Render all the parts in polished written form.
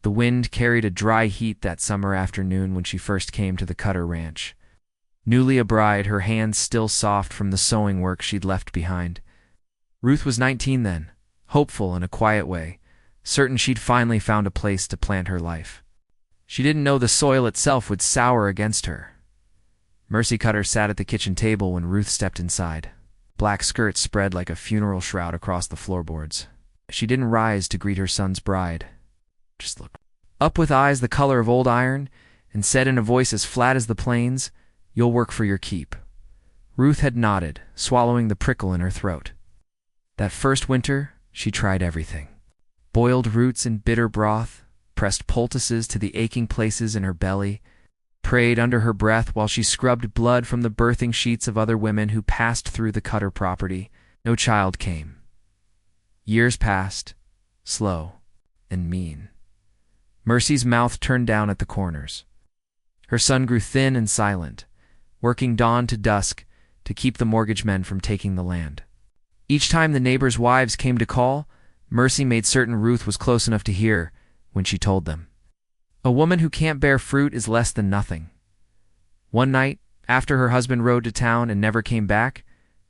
The wind carried a dry heat that summer afternoon when she first came to the Cutter Ranch. Newly a bride, her hands still soft from the sewing work she'd left behind. Ruth was 19 then, hopeful in a quiet way, certain she'd finally found a place to plant her life. She didn't know the soil itself would sour against her. Mercy Cutter sat at the kitchen table when Ruth stepped inside. Black skirts spread like a funeral shroud across the floorboards. She didn't rise to greet her son's bride. Just looked up with eyes the color of old iron and said in a voice as flat as the plains, "You'll work for your keep." Ruth had nodded, swallowing the prickle in her throat. That first winter, she tried everything. Boiled roots in bitter broth, pressed poultices to the aching places in her belly, prayed under her breath while she scrubbed blood from the birthing sheets of other women who passed through the Cutter property. No child came. Years passed, slow and mean. Mercy's mouth turned down at the corners. Her son grew thin and silent, working dawn to dusk to keep the mortgage men from taking the land. Each time the neighbors' wives came to call, Mercy made certain Ruth was close enough to hear when she told them. A woman who can't bear fruit is less than nothing. One night, after her husband rode to town and never came back,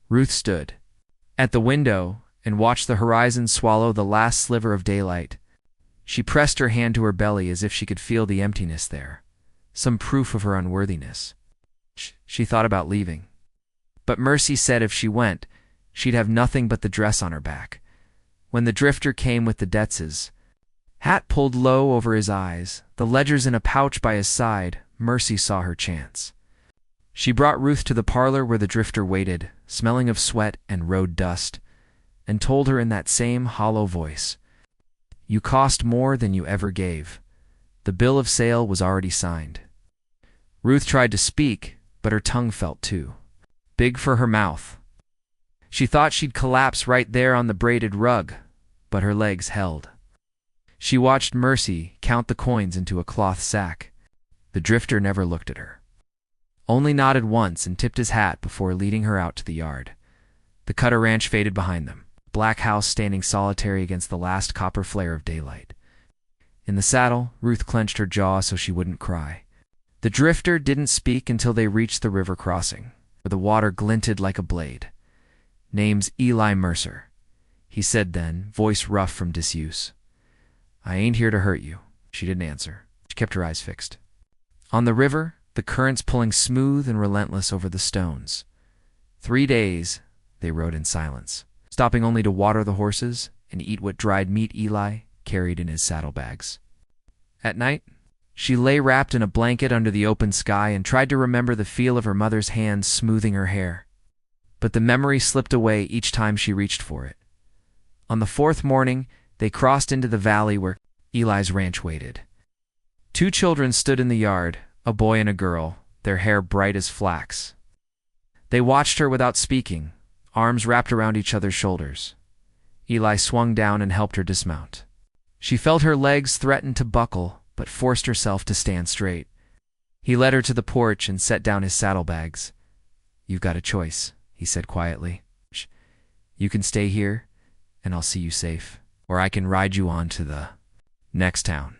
Ruth stood at the window and watched the horizon swallow the last sliver of daylight. She pressed her hand to her belly as if she could feel the emptiness there, some proof of her unworthiness. She thought about leaving. But Mercy said if she went, she'd have nothing but the dress on her back. When the drifter came with the Detzes, hat pulled low over his eyes, the ledgers in a pouch by his side, Mercy saw her chance. She brought Ruth to the parlor where the drifter waited, smelling of sweat and road dust, and told her in that same hollow voice, "You cost more than you ever gave. The bill of sale was already signed." Ruth tried to speak, but her tongue felt too big for her mouth. She thought she'd collapse right there on the braided rug, but her legs held. She watched Mercy count the coins into a cloth sack. The drifter never looked at her, only nodded once and tipped his hat before leading her out to the yard. The Cutter Ranch faded behind them, black house standing solitary against the last copper flare of daylight. In the saddle, Ruth clenched her jaw so she wouldn't cry. The drifter didn't speak until they reached the river crossing, where the water glinted like a blade. "Name's Eli Mercer," he said then, voice rough from disuse. "I ain't here to hurt you." She didn't answer. She kept her eyes fixed. On the river, the currents pulling smooth and relentless over the stones. 3 days, they rode in silence, stopping only to water the horses and eat what dried meat Eli carried in his saddlebags. At night, she lay wrapped in a blanket under the open sky and tried to remember the feel of her mother's hands smoothing her hair. But the memory slipped away each time she reached for it. On the 4th morning, they crossed into the valley where Eli's ranch waited. 2 children stood in the yard, a boy and a girl, their hair bright as flax. They watched her without speaking, arms wrapped around each other's shoulders. Eli swung down and helped her dismount. She felt her legs threaten to buckle, but forced herself to stand straight. He led her to the porch and set down his saddlebags. "You've got a choice," he said quietly. "You can stay here, and I'll see you safe, or I can ride you on to the next town."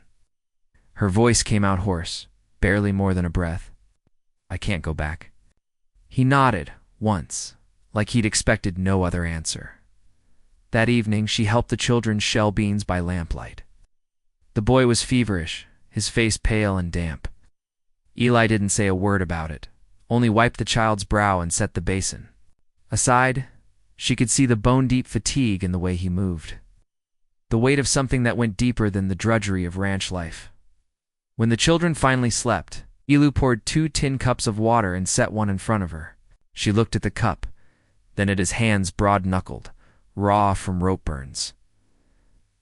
Her voice came out hoarse, barely more than a breath. "I can't go back." He nodded, once, like he'd expected no other answer. That evening, she helped the children shell beans by lamplight. The boy was feverish, his face pale and damp. Eli didn't say a word about it, only wiped the child's brow and set the basin. Aside, she could see the bone-deep fatigue in the way he moved, the weight of something that went deeper than the drudgery of ranch life. When the children finally slept, Eli poured 2 tin cups of water and set one in front of her. She looked at the cup, then at his hands broad-knuckled, raw from rope burns.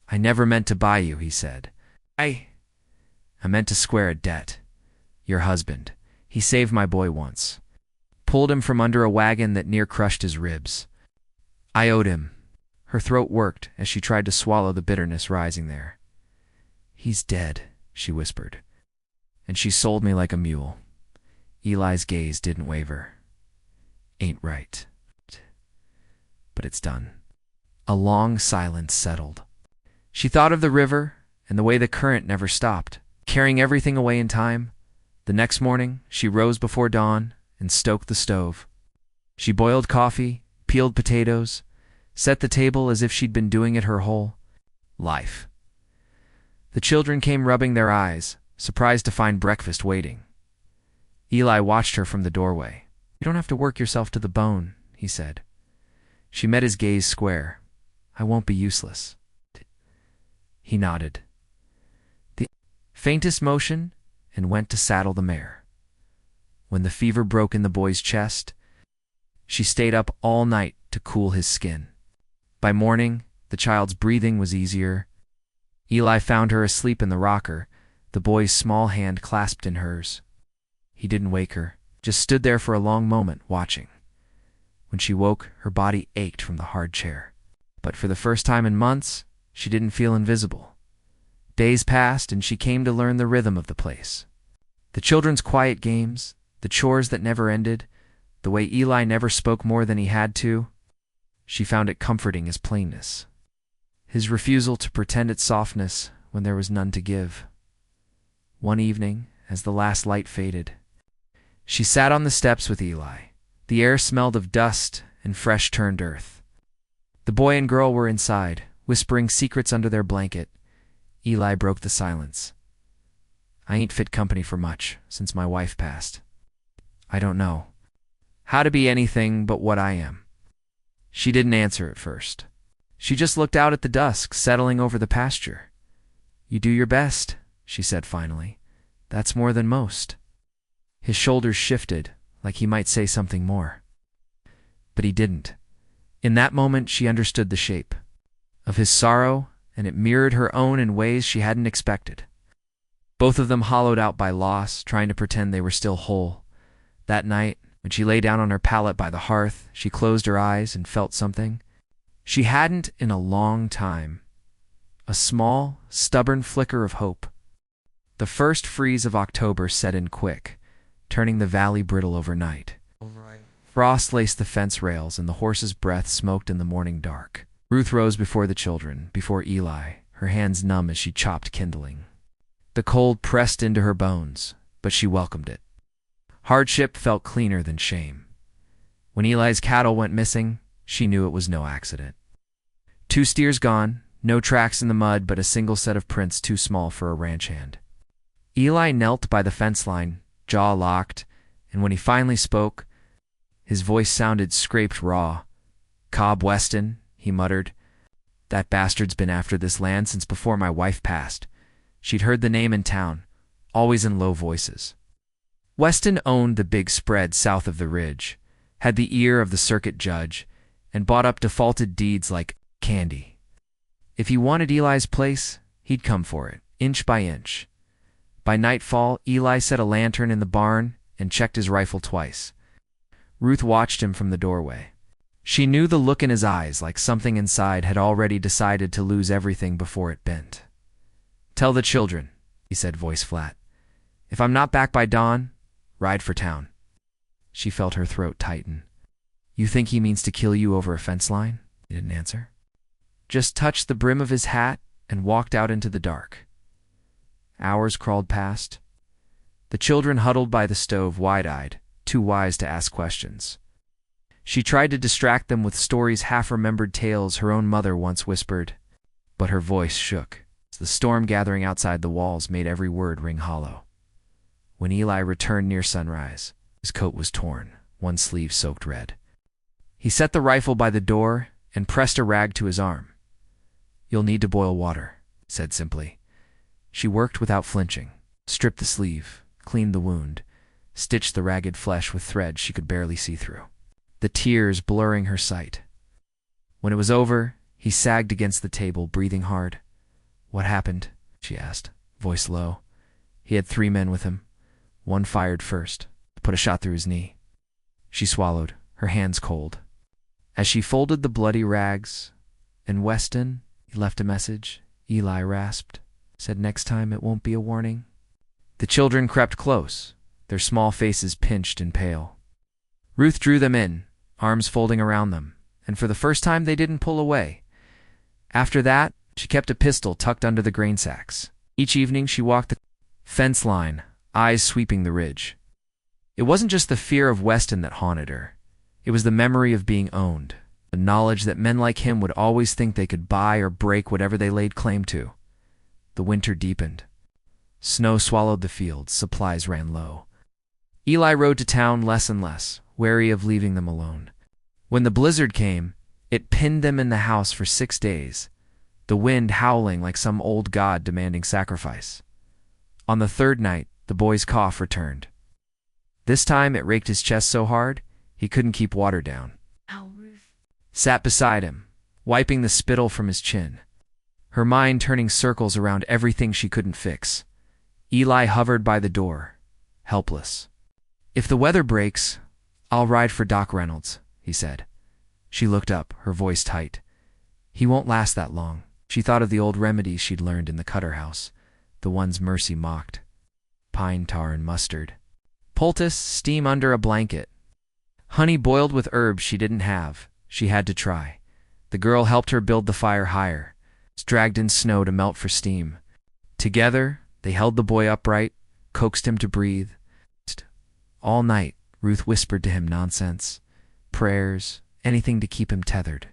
"I never meant to buy you," he said. I meant to square a debt. Your husband, he saved my boy once. Pulled him from under a wagon that near crushed his ribs. I owed him." Her throat worked as she tried to swallow the bitterness rising there. "He's dead," she whispered. "And she sold me like a mule." Eli's gaze didn't waver. "Ain't right. But it's done." A long silence settled. She thought of the river and the way the current never stopped, carrying everything away in time. The next morning, she rose before dawn and stoked the stove. She boiled coffee, peeled potatoes, set the table as if she'd been doing it her whole life. The children came rubbing their eyes, surprised to find breakfast waiting. Eli watched her from the doorway. "You don't have to work yourself to the bone," he said. She met his gaze square. "I won't be useless." He nodded. The faintest motion, and went to saddle the mare. When the fever broke in the boy's chest, she stayed up all night to cool his skin. By morning, the child's breathing was easier. Eli found her asleep in the rocker, the boy's small hand clasped in hers. He didn't wake her, just stood there for a long moment, watching. When she woke, her body ached from the hard chair. But for the first time in months, she didn't feel invisible. Days passed, and she came to learn the rhythm of the place. The children's quiet games, the chores that never ended, the way Eli never spoke more than he had to. She found it comforting as plainness. His refusal to pretend its softness when there was none to give. One evening, as the last light faded, she sat on the steps with Eli. The air smelled of dust and fresh-turned earth. The boy and girl were inside, whispering secrets under their blanket. Eli broke the silence. "I ain't fit company for much since my wife passed. I don't know how to be anything but what I am." She didn't answer at first. She just looked out at the dusk settling over the pasture. "You do your best," she said finally. "That's more than most." His shoulders shifted, like he might say something more. But he didn't. In that moment, she understood the shape of his sorrow, and it mirrored her own in ways she hadn't expected. Both of them hollowed out by loss, trying to pretend they were still whole. That night, when she lay down on her pallet by the hearth, she closed her eyes and felt something she hadn't in a long time. A small, stubborn flicker of hope. The first freeze of October set in quick, turning the valley brittle overnight. Frost laced the fence rails, and the horse's breath smoked in the morning dark. Ruth rose before the children, before Eli, her hands numb as she chopped kindling. The cold pressed into her bones, but she welcomed it. Hardship felt cleaner than shame. When Eli's cattle went missing, she knew it was no accident. 2 steers gone, no tracks in the mud, but a single set of prints too small for a ranch hand. Eli knelt by the fence line, jaw locked, and when he finally spoke, his voice sounded scraped raw. "Cobb Weston," he muttered. "That bastard's been after this land since before my wife passed." She'd heard the name in town, always in low voices. Weston owned the big spread south of the ridge, had the ear of the circuit judge, and bought up defaulted deeds like candy. If he wanted Eli's place, he'd come for it, inch by inch. By nightfall, Eli set a lantern in the barn and checked his rifle twice. Ruth watched him from the doorway. She knew the look in his eyes, like something inside had already decided to lose everything before it bent. "Tell the children," he said, voice flat. "If I'm not back by dawn, ride for town." She felt her throat tighten. "You think he means to kill you over a fence line?" He didn't answer. Just touched the brim of his hat and walked out into the dark. Hours crawled past. The children huddled by the stove, wide-eyed, too wise to ask questions. She tried to distract them with stories, half-remembered tales her own mother once whispered, but her voice shook. The storm gathering outside the walls made every word ring hollow. When Eli returned near sunrise, his coat was torn, one sleeve soaked red. He set the rifle by the door and pressed a rag to his arm. "You'll need to boil water," he said simply. She worked without flinching, stripped the sleeve, cleaned the wound, stitched the ragged flesh with thread she could barely see through, the tears blurring her sight. When it was over, he sagged against the table, breathing hard. "What happened?" she asked, voice low. He had 3 men with him. One fired first, put a shot through his knee. She swallowed, her hands cold. As she folded the bloody rags, "And Weston, he left a message," Eli rasped. "Said next time it won't be a warning." The children crept close, their small faces pinched and pale. Ruth drew them in, arms folding around them, and for the first time they didn't pull away. After that, She kept a pistol tucked under the grain sacks. Each evening she walked the fence line, eyes sweeping the ridge. It wasn't just the fear of Weston that haunted her. It was the memory of being owned, the knowledge that men like him would always think they could buy or break whatever they laid claim to. The winter deepened. Snow swallowed the fields, supplies ran low. Eli rode to town less and less, wary of leaving them alone. When the blizzard came, it pinned them in the house for 6 days, the wind howling like some old god demanding sacrifice. On the third night, the boy's cough returned. This time it raked his chest so hard, he couldn't keep water down. Ruth Sat beside him, wiping the spittle from his chin, her mind turning circles around everything she couldn't fix. Eli hovered by the door, helpless. "If the weather breaks, I'll ride for Doc Reynolds," he said. She looked up, her voice tight. "He won't last that long." She thought of the old remedies she'd learned in the Cutter house, the ones Mercy mocked. Pine tar and mustard. Poultice, steam under a blanket. Honey boiled with herbs she didn't have. She had to try. The girl helped her build the fire higher, dragged in snow to melt for steam. Together, they held the boy upright, coaxed him to breathe. All night, Ruth whispered to him nonsense, prayers, anything to keep him tethered.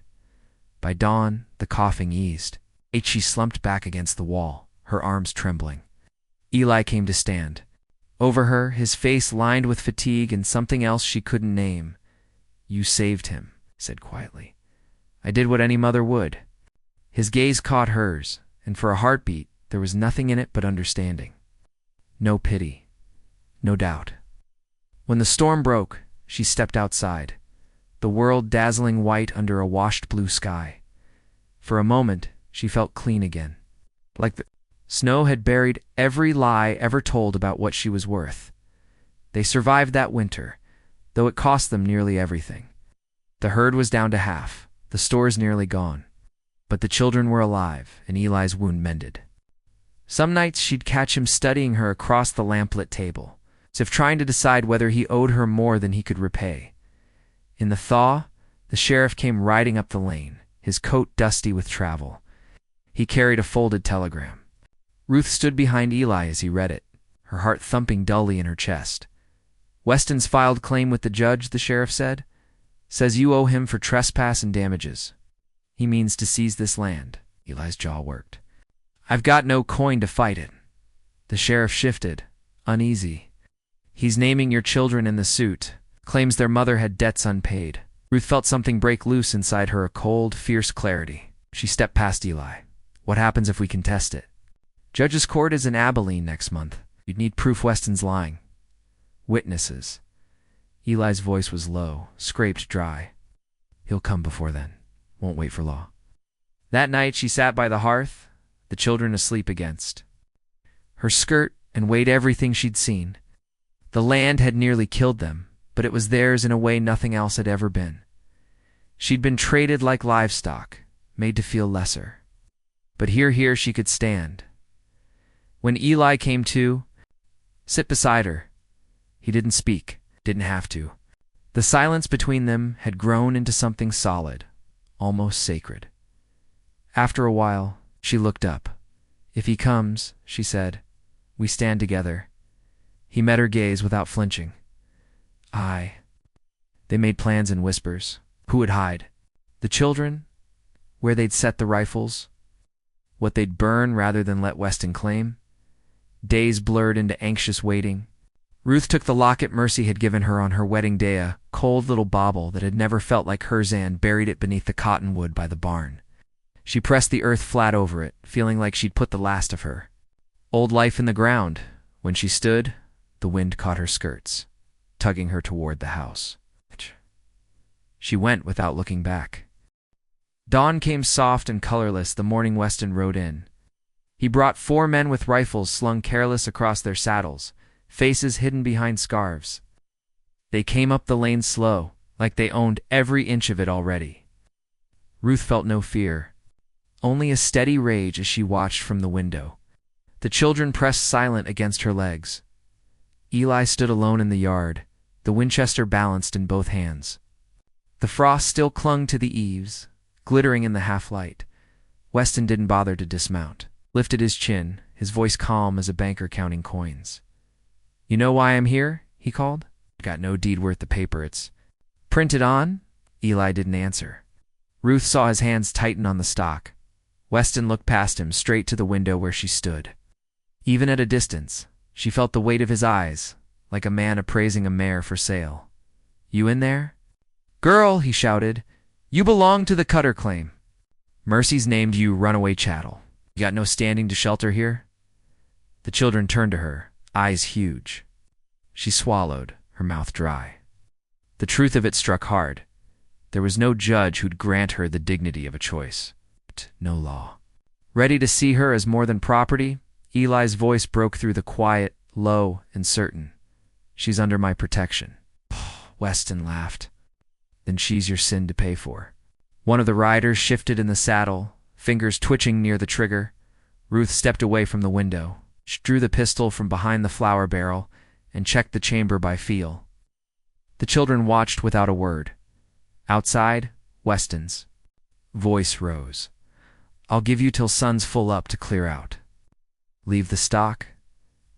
By dawn, the coughing eased. She slumped back against the wall, her arms trembling. Eli came to stand. Over her, his face lined with fatigue and something else she couldn't name. "You saved him," he said quietly. "I did what any mother would." His gaze caught hers, and for a heartbeat, there was nothing in it but understanding. No pity. No doubt. When the storm broke, she stepped outside, the world dazzling white under a washed blue sky. For a moment, she felt clean again, like the snow had buried every lie ever told about what she was worth. They survived that winter, though it cost them nearly everything. The herd was down to half, the stores nearly gone. But the children were alive, and Eli's wound mended. Some nights she'd catch him studying her across the lamplit table, as if trying to decide whether he owed her more than he could repay. In the thaw, the sheriff came riding up the lane, his coat dusty with travel. He carried a folded telegram. Ruth stood behind Eli as he read it, her heart thumping dully in her chest. "Weston's filed claim with the judge," the sheriff said. "Says you owe him for trespass and damages. He means to seize this land." Eli's jaw worked. "I've got no coin to fight it." The sheriff shifted, uneasy. "He's naming your children in the suit. Claims their mother had debts unpaid." Ruth felt something break loose inside her, a cold, fierce clarity. She stepped past Eli. "What happens if we contest it?" "Judge's court is in Abilene next month. You'd need proof Weston's lying." "Witnesses." Eli's voice was low, scraped dry. "He'll come before then. Won't wait for law." That night she sat by the hearth, the children asleep against. Her skirt and weighed everything she'd seen. The land had nearly killed them, but it was theirs in a way nothing else had ever been. She'd been traded like livestock, made to feel lesser. But here she could stand. When Eli came to, sit beside her. He didn't speak, didn't have to. The silence between them had grown into something solid, almost sacred. After a while, she looked up. "If he comes," she said, "we stand together." He met her gaze without flinching. "Aye." They made plans in whispers. Who would hide? The children? Where they'd set the rifles? What they'd burn rather than let Weston claim? Days blurred into anxious waiting. Ruth took the locket Mercy had given her on her wedding day, a cold little bauble that had never felt like hers, and buried it beneath the cottonwood by the barn. She pressed the earth flat over it, feeling like she'd put the last of her old life in the ground. When she stood, the wind caught her skirts, tugging her toward the house. She went without looking back. Dawn came soft and colorless the morning Weston rode in. He brought 4 men with rifles slung careless across their saddles, faces hidden behind scarves. They came up the lane slow, like they owned every inch of it already. Ruth felt no fear, only a steady rage as she watched from the window. The children pressed silent against her legs. Eli stood alone in the yard, the Winchester balanced in both hands. The frost still clung to the eaves, glittering in the half-light. Weston didn't bother to dismount. Lifted his chin, his voice calm as a banker counting coins. "You know why I'm here?" he called. "Got no deed worth the paper it's printed on?" Eli didn't answer. Ruth saw his hands tighten on the stock. Weston looked past him, straight to the window where she stood. Even at a distance, she felt the weight of his eyes, like a man appraising a mare for sale. "You in there?" "Girl," he shouted, "you belong to the Cutter claim. Mercy's named you runaway chattel. You got no standing to shelter here?" The children turned to her, eyes huge. She swallowed, her mouth dry. The truth of it struck hard. There was no judge who'd grant her the dignity of a choice. No law. Ready to see her as more than property, Eli's voice broke through the quiet, low and certain. "She's under my protection." Weston laughed. "Then she's your sin to pay for." One of the riders shifted in the saddle, fingers twitching near the trigger. Ruth stepped away from the window. She drew the pistol from behind the flour barrel and checked the chamber by feel. The children watched without a word. Outside, Weston's voice rose. "I'll give you till sun's full up to clear out. Leave the stock,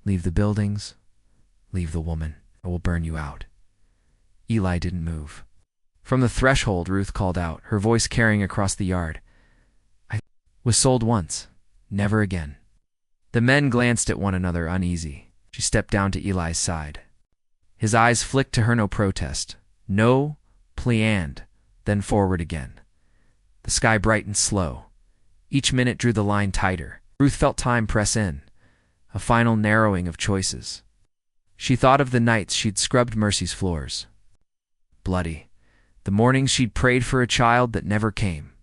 leave the buildings, leave the woman, or we'll burn you out." Eli didn't move. From the threshold, Ruth called out, her voice carrying across the yard. "I was sold once, never again." The men glanced at one another, uneasy. She stepped down to Eli's side. His eyes flicked to her, no protest. No, pleand, then forward again. The sky brightened slow. Each minute drew the line tighter. Ruth felt time press in, a final narrowing of choices. She thought of the nights she'd scrubbed Mercy's floors. Bloody. The mornings she'd prayed for a child that never came.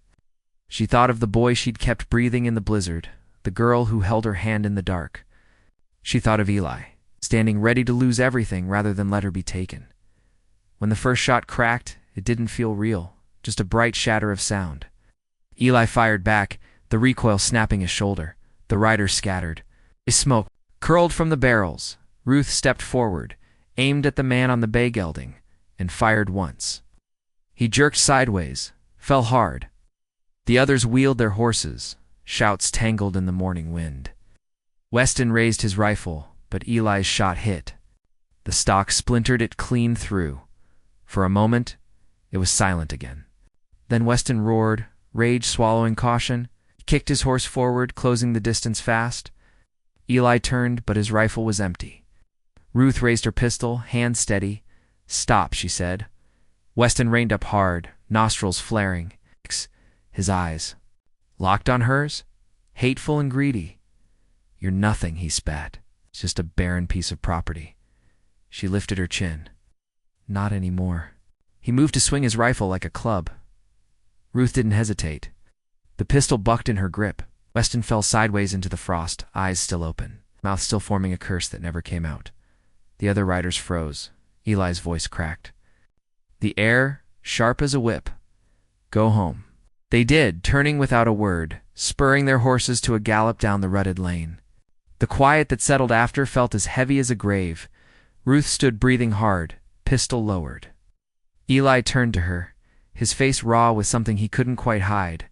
She thought of the boy she'd kept breathing in the blizzard, the girl who held her hand in the dark. She thought of Eli, standing ready to lose everything rather than let her be taken. When the first shot cracked, it didn't feel real, just a bright shatter of sound. Eli fired back, the recoil snapping his shoulder. The riders scattered. Smoke curled from the barrels. Ruth stepped forward, aimed at the man on the bay gelding, and fired once. He jerked sideways, fell hard. The others wheeled their horses, shouts tangled in the morning wind. Weston raised his rifle, but Eli's shot hit. The stock splintered it clean through. For a moment, it was silent again. Then Weston roared, rage swallowing caution. He kicked his horse forward, closing the distance fast. Eli turned, but his rifle was empty. Ruth raised her pistol, hand steady. "Stop," she said. Weston reined up hard, nostrils flaring. His eyes locked on hers, hateful and greedy. "You're nothing," he spat. "It's just a barren piece of property." She lifted her chin. "Not anymore." He moved to swing his rifle like a club. Ruth didn't hesitate. The pistol bucked in her grip. Weston fell sideways into the frost, eyes still open, mouth still forming a curse that never came out. The other riders froze. Eli's voice cracked. The air, sharp as a whip. "Go home." They did, turning without a word, spurring their horses to a gallop down the rutted lane. The quiet that settled after felt as heavy as a grave. Ruth stood breathing hard, pistol lowered. Eli turned to her, his face raw with something he couldn't quite hide.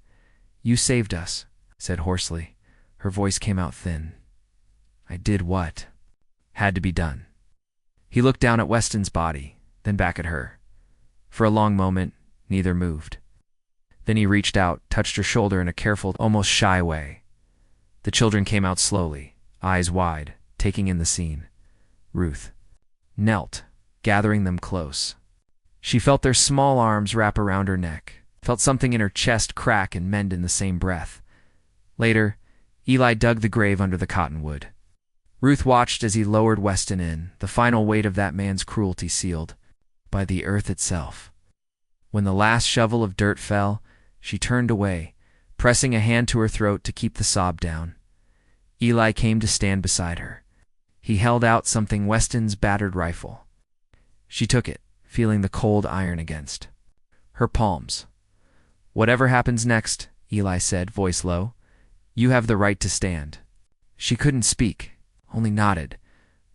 "You saved us," said hoarsely. Her voice came out thin. "I did what had to be done." He looked down at Weston's body, then back at her. For a long moment, neither moved. Then he reached out, touched her shoulder in a careful, almost shy way. The children came out slowly, eyes wide, taking in the scene. Ruth knelt, gathering them close. She felt their small arms wrap around her neck, felt something in her chest crack and mend in the same breath. Later, Eli dug the grave under the cottonwood. Ruth watched as he lowered Weston in, the final weight of that man's cruelty sealed by the earth itself. When the last shovel of dirt fell, she turned away, pressing a hand to her throat to keep the sob down. Eli came to stand beside her. He held out something, Weston's battered rifle. She took it, feeling the cold iron against her palms. "Whatever happens next," Eli said, voice low, "you have the right to stand." She couldn't speak, only nodded.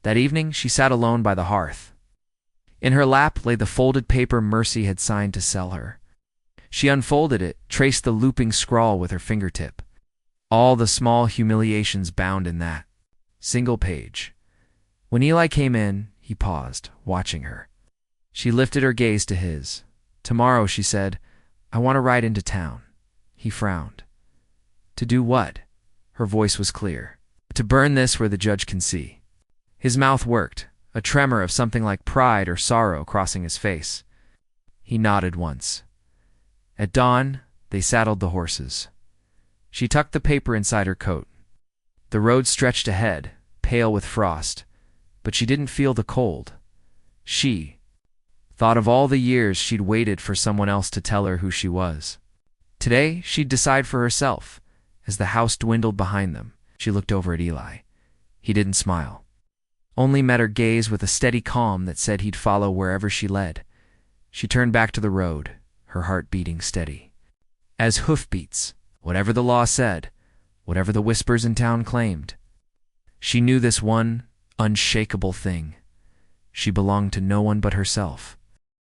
That evening, she sat alone by the hearth. In her lap lay the folded paper Mercy had signed to sell her. She unfolded it, traced the looping scrawl with her fingertip. All the small humiliations bound in that single page. When Eli came in, he paused, watching her. She lifted her gaze to his. "Tomorrow," she said, "I want to ride into town." He frowned. "To do what?" Her voice was clear. "To burn this where the judge can see." His mouth worked, a tremor of something like pride or sorrow crossing his face. He nodded once. At dawn, they saddled the horses. She tucked the paper inside her coat. The road stretched ahead, pale with frost, but she didn't feel the cold. She thought of all the years she'd waited for someone else to tell her who she was. Today, she'd decide for herself. As the house dwindled behind them, she looked over at Eli. He didn't smile, only met her gaze with a steady calm that said he'd follow wherever she led. She turned back to the road, her heart beating steady. As hoofbeats, whatever the law said, whatever the whispers in town claimed. She knew this one unshakable thing. She belonged to no one but herself.